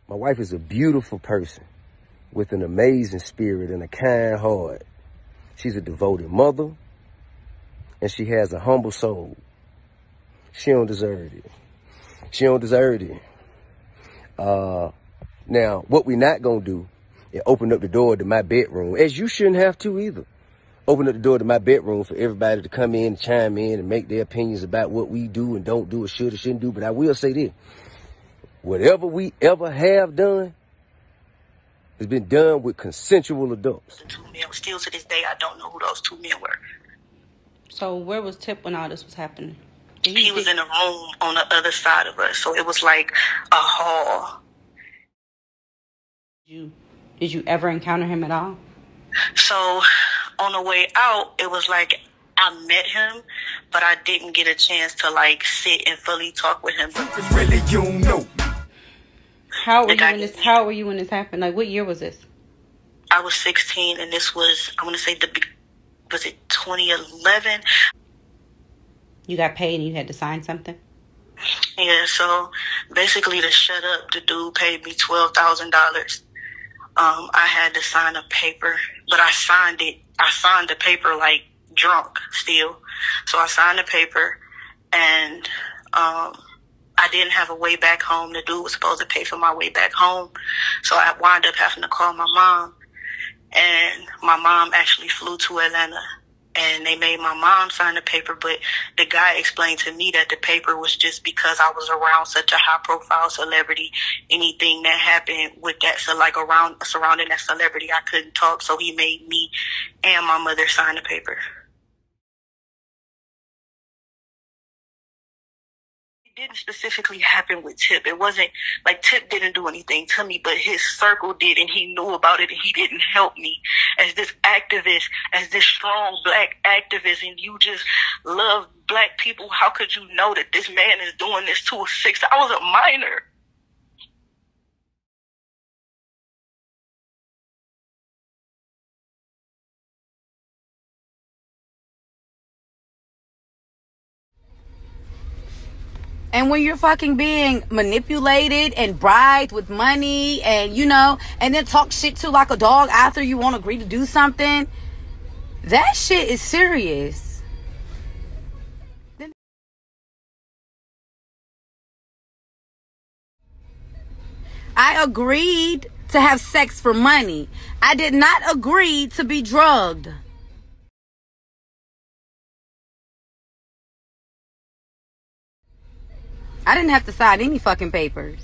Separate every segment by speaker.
Speaker 1: My wife is a beautiful person with an amazing spirit and a kind heart. She's a devoted mother, and she has a humble soul. She don't deserve it. She don't deserve it. Now, what we're not going to do is open up the door to my bedroom, as you shouldn't have to either. Open up the door to my bedroom for everybody to come in and chime in and make their opinions about what we do and don't do or should or shouldn't do. But I will say this. Whatever we ever have done has been done with consensual adults.
Speaker 2: The two men, still to this day, I don't know who those two men were.
Speaker 3: So where was Tip when all this was happening?
Speaker 2: He was in a room on the other side of us, so it was like a hall.
Speaker 3: Did you ever encounter him at all?
Speaker 2: So on the way out, it was like I met him, but I didn't get a chance to like sit and fully talk with him.
Speaker 4: Really, you know.
Speaker 3: How were you when this happened? Like, what year was this?
Speaker 2: I was 16, and this was, I want to say, was it 2011?
Speaker 3: You got paid and you had to sign something?
Speaker 2: Yeah, so basically to shut up, the dude paid me $12,000. I had to sign a paper, but I signed it. I signed the paper like drunk still. So I signed the paper, and I didn't have a way back home. The dude was supposed to pay for my way back home. So I wound up having to call my mom, and my mom actually flew to Atlanta, and they made my mom sign the paper. But the guy explained to me that the paper was just because I was around such a high profile celebrity. Anything that happened with that, so like surrounding that celebrity, I couldn't talk. So he made me and my mother sign the paper. Didn't specifically happen with Tip. It wasn't like Tip didn't do anything to me, but his circle did, and he knew about it, and he didn't help me as this activist, as this strong black activist, and you just love black people. How could you know that this man is doing this to a 6? I was a minor.
Speaker 5: And when you're fucking being manipulated and bribed with money and, you know, and then talk shit to like a dog after you won't agree to do something, that shit is serious. I agreed to have sex for money. I did not agree to be drugged. I didn't have to sign any fucking papers.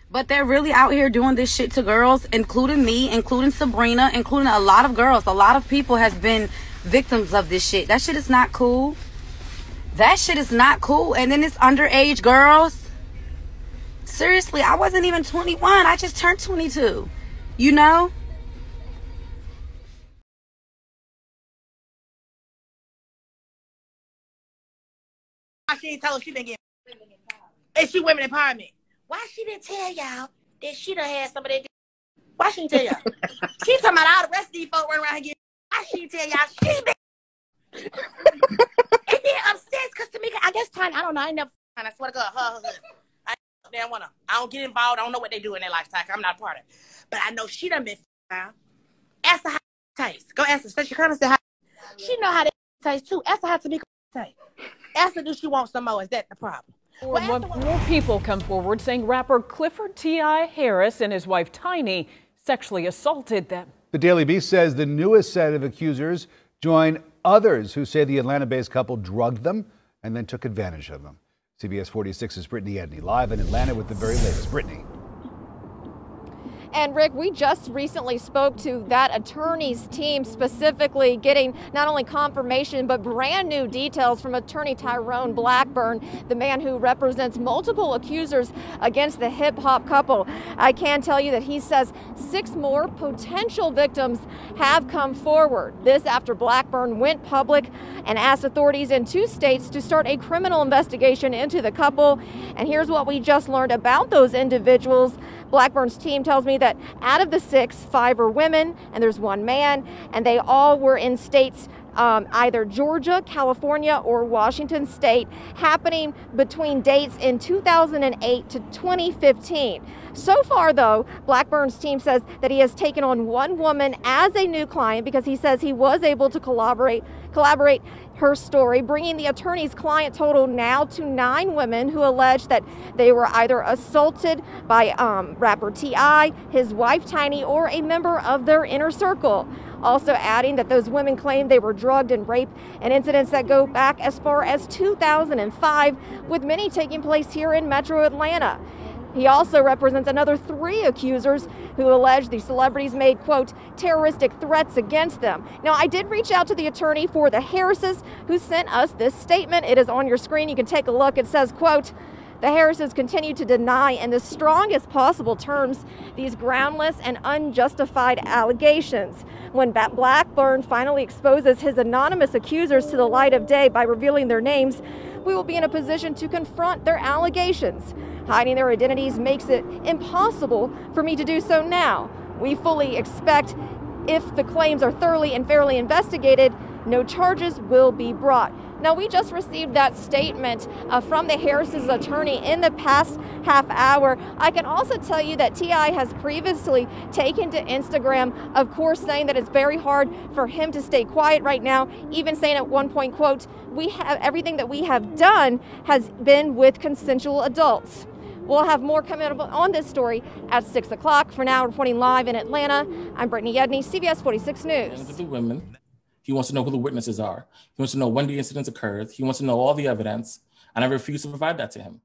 Speaker 5: But they're really out here doing this shit to girls, including me, including Sabrina, including a lot of girls. A lot of people has been victims of this shit. That shit is not cool. That shit is not cool. And then it's underage girls. Seriously, I wasn't even 21. I just turned 22. You know?
Speaker 6: She didn't tell her she been getting, and she women empowerment. Why she didn't tell y'all that she done had some of that? Why she didn't tell y'all? She talking about all the rest of these folks running around here. Why she didn't tell y'all she been? And then upstairs, cause Tamika, I guess Tiny, I don't know, I ain't never. I swear to God, I don't get involved. I don't know what they do in their lifestyle. I'm not a part of it. But I know she done been found. Ask her how it tastes. Go ask her. So she come and say how. She know how that tastes too. Ask her how Tamika tastes. Ask her, do she want some more? Is that the problem?
Speaker 7: More people come forward saying rapper Clifford T.I. Harris and his wife Tiny sexually assaulted them.
Speaker 8: The Daily Beast says the newest set of accusers join others who say the Atlanta-based couple drugged them and then took advantage of them. CBS 46's Brittany Edney live in Atlanta with the very latest. Brittany.
Speaker 9: And Rick, we just recently spoke to that attorney's team, specifically getting not only confirmation, but brand new details from attorney Tyrone Blackburn, the man who represents multiple accusers against the hip hop couple. I can tell you that he says 6 more potential victims have come forward. This after Blackburn went public and asked authorities in 2 states to start a criminal investigation into the couple. And here's what we just learned about those individuals. Blackburn's team tells me that out of the 6, 5 are women and there's 1 man, and they all were in states either Georgia, California, or Washington State, happening between dates in 2008 to 2015. So far, though, Blackburn's team says that he has taken on one woman as a new client because he says he was able to collaborate her story, bringing the attorney's client total now to 9 women who allege that they were either assaulted by rapper T.I., his wife Tiny, or a member of their inner circle. Also adding that those women claim they were drugged and raped, and incidents that go back as far as 2005, with many taking place here in Metro Atlanta. He also represents another 3 accusers who allege the celebrities made, quote, terroristic threats against them. Now, I did reach out to the attorney for the Harrises who sent us this statement. It is on your screen. You can take a look. It says, quote, the Harrises continue to deny in the strongest possible terms these groundless and unjustified allegations. When Blackburn finally exposes his anonymous accusers to the light of day by revealing their names, we will be in a position to confront their allegations. Hiding their identities makes it impossible for me to do so now. We fully expect, if the claims are thoroughly and fairly investigated, no charges will be brought. Now, we just received that statement from the Harris's attorney in the past half hour. I can also tell you that T.I. has previously taken to Instagram, of course, saying that it's very hard for him to stay quiet right now, even saying at one point, quote, everything that we have done has been with consensual adults. We'll have more coming up on this story at 6 o'clock. For now, reporting live in Atlanta, I'm Brittany Yedney, CBS 46 News.
Speaker 4: The women. He wants to know who the witnesses are. He wants to know when the incidents occurred. He wants to know all the evidence, and I refuse to provide that to him.